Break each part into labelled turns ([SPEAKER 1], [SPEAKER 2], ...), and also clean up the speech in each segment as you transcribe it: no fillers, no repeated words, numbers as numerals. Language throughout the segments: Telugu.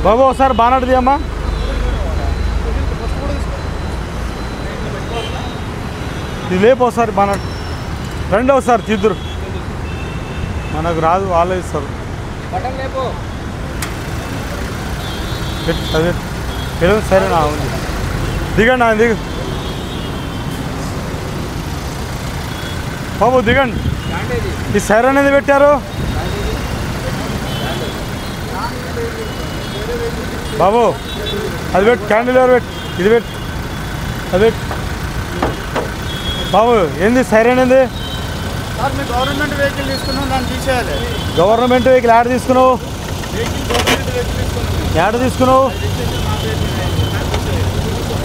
[SPEAKER 1] బాబు ఒకసారి బానట్ తీయమ్మా. ఇది లేపు ఒకసారి బానట్. రెండోసారి తీద్దురు, మనకు రాదు, వాళ్ళే ఇస్తారు. అదే సరేనా ఉంది. దిగండి ఆయన దిగు బాబు, దిగండి. ఈ సైరన్ అనేది పెట్టారు బాబు, అది పెట్టు. క్యాండిల్ ఎవరు పెట్టు, ఇది పెట్టు, అది పెట్టు బాబు. ఏంది సైరన్ ఏంది?
[SPEAKER 2] గవర్నమెంట్ వెహికల్ తీసుకున్నాం, దాన్ని తీసేయాలి.
[SPEAKER 1] గవర్నమెంట్ వెహికల్ యాడ్ తీసుకున్నావు? యాడ్ తీసుకున్నావు?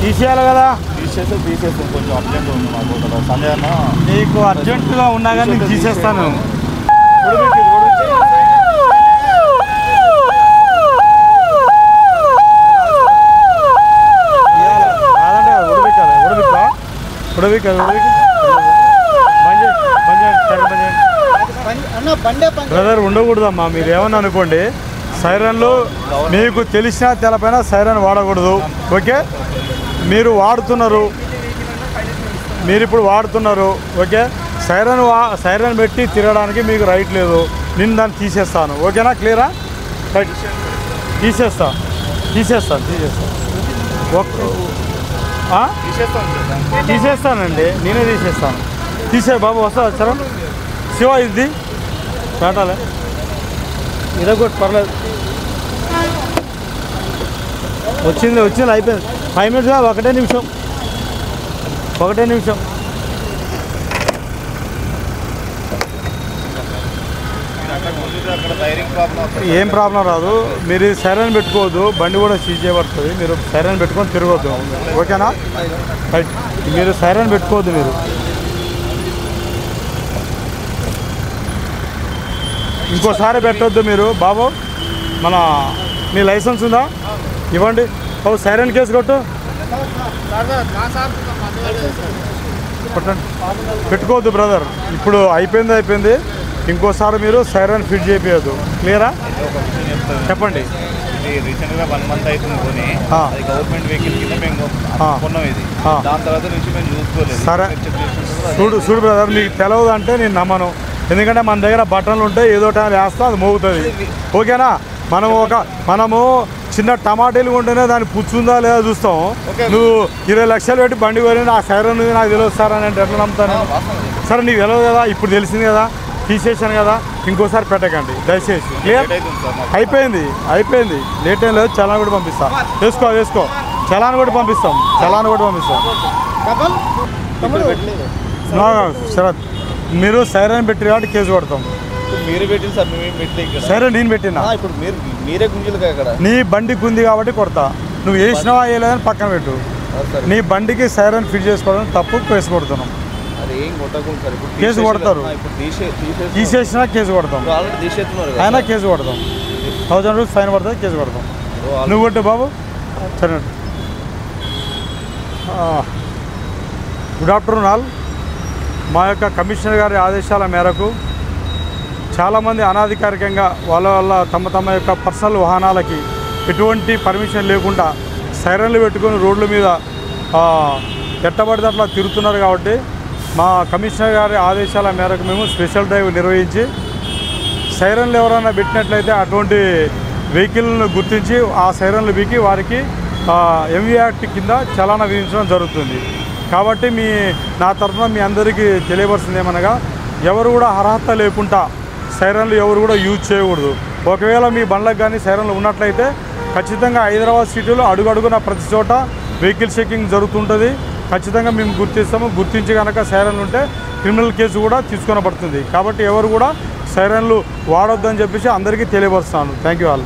[SPEAKER 1] తీసేయాలి కదా.
[SPEAKER 2] తీసేస్తాం, కొంచెం అర్జెంట్ ఉంది మాకు. సంజయ్ అన్న
[SPEAKER 1] నీకు అర్జెంటుగా ఉన్నా కానీ నేను తీసేస్తాను. బ్రదర్ ఉండకూడదమ్మా, మీరు ఏమన్నా అనుకోండి. సైరన్లు మీకు తెలిసినా తెలపైనా సైరన్ వాడకూడదు. ఓకే, మీరు వాడుతున్నారు, మీరు ఇప్పుడు వాడుతున్నారు. ఓకే, సైరన్ పెట్టి తిరగడానికి మీకు రైట్ లేదు. నేను దాన్ని తీసేస్తాను. ఓకేనా, క్లియరా? రైట్, తీసేస్తాను. తీసేస్తానండి, నేనే తీసేస్తాను. తీసే బాబు వస్తా వచ్చారా? శివ ఇది పెట్టాలి, ఇదే కొట్టి పర్లేదు. వచ్చింది అయిపోయింది. 5 minutes కాదు, 1 నిమిషం. ఏం ప్రాబ్లం రాదు. మీరు సైరన్ పెట్టుకోవద్దు, బండి కూడా సీజ్ చేయబడుతుంది. మీరు సైరన్ పెట్టుకొని తిరగొద్దు. ఓకేనా? రైట్, మీరు సైరన్ పెట్టుకోవద్దు. మీరు ఇంకోసారి పెట్టొద్దు మీరు బాబు. మీ లైసెన్స్ ఉందా? ఇవ్వండి బాబు. సైరన్ కేసు కొట్టు, పెట్టుకోవద్దు బ్రదర్. ఇప్పుడు అయిపోయింది. ఇంకోసారి మీరు సైరన్ ఫిట్ చేయలేదు. క్లియరా? చెప్పండి.
[SPEAKER 2] రీసెంట్గా 1 month అవుతుంది కొని, గవర్నమెంట్ వెహికల్ కింద మేము కొన్నాం. ఇది దాని తర్వాత నుంచి మేము చూసుకోలేదు.
[SPEAKER 1] సరే చూడు బ్రదర్, మీకు తెలియదు అంటే నేను నమ్మను. ఎందుకంటే మన దగ్గర బటన్లు ఉంటాయి, ఏదో టైం వేస్తా అది మోగుతుంది. ఓకేనా? మనము చిన్న టమాటాలు కొంటేనే దాన్ని పుచ్చుందా లేదా చూస్తాం. నువ్వు 20 లక్షలు పెట్టి బండి కొని ఆ సైరన్ నాకు తెలియదు సార్ అని అంటే ఎట్లా నమ్ముతాను? సరే, నీకు తెలియదు కదా, ఇప్పుడు తెలిసింది కదా, తీసేసాను కదా. ఇంకోసారి పెట్టకండి దయచేసి. క్లియర్? అయిపోయింది. లేట్ ఏం లేదు. చలాన్ కూడా పంపిస్తా. వేసుకో. చలాన్ కూడా పంపిస్తాం. శరత్, మీరు సైరన్ పెట్టి కాబట్టి కేసు కొడతాం.
[SPEAKER 2] మీరు పెట్టింది సార్, మేము పెట్టలేదు.
[SPEAKER 1] సైరన్ నేను పెట్టినా.
[SPEAKER 2] ఇప్పుడు మీరే గుంజులు ఇక్కడ.
[SPEAKER 1] నీ బండి గుంది కాబట్టి కొడతా. నువ్వు వేసినావా వేయలేదని పక్కన పెట్టు. నీ బండికి సైరన్ ఫిట్ చేసుకోవడం తప్పు, కేసు కొడుతున్నాం. కేసు కొడతారు. తీసేసినా కేసు కొడతాం. అయినా కేసు కొడతాం. 1000 రూపీస్ ఫైన్ పడుతుంది, కేసు కొడతాం. నువ్వు కొట్టు బాబు. సరే, గుడ్ ఆఫ్టర్నూన్ ఆల్. మా యొక్క కమిషనర్ గారి ఆదేశాల మేరకు చాలామంది అనాధికారికంగా వాళ్ళ తమ యొక్క పర్సనల్ వాహనాలకి ఎటువంటి పర్మిషన్ లేకుండా సైరన్లు పెట్టుకొని రోడ్ల మీద ఎట్టబడితే అట్లా తిరుగుతున్నారు. కాబట్టి మా కమిషనర్ గారి ఆదేశాల మేరకు మేము స్పెషల్ డ్రైవ్ నిర్వహించి సైరన్లు ఎవరైనా పెట్టినట్లయితే అటువంటి వెహికల్ను గుర్తించి ఆ సైరన్లు బీకి వారికి ఎంవీ యాక్ట్ కింద చలానా విధించడం జరుగుతుంది. కాబట్టి నా తరఫున మీ అందరికీ తెలియవలసింది ఏమనగా, ఎవరు కూడా అర్హత లేకుండా సైరన్లు ఎవరు కూడా యూజ్ చేయకూడదు. ఒకవేళ మీ బండ్లకు కానీ సైరన్లు ఉన్నట్లయితే ఖచ్చితంగా హైదరాబాద్ సిటీలో అడుగడుగున ప్రతి చోట వెహికల్ చెకింగ్ జరుగుతుంటుంది. ఖచ్చితంగా మేము గుర్తించి కనుక సైరన్లు ఉంటే క్రిమినల్ కేసు కూడా తీసుకొనబడుతుంది. కాబట్టి ఎవరు కూడా సైరన్లు వాడొద్దని చెప్పేసి అందరికీ తెలియపరుస్తాను. Thank you all.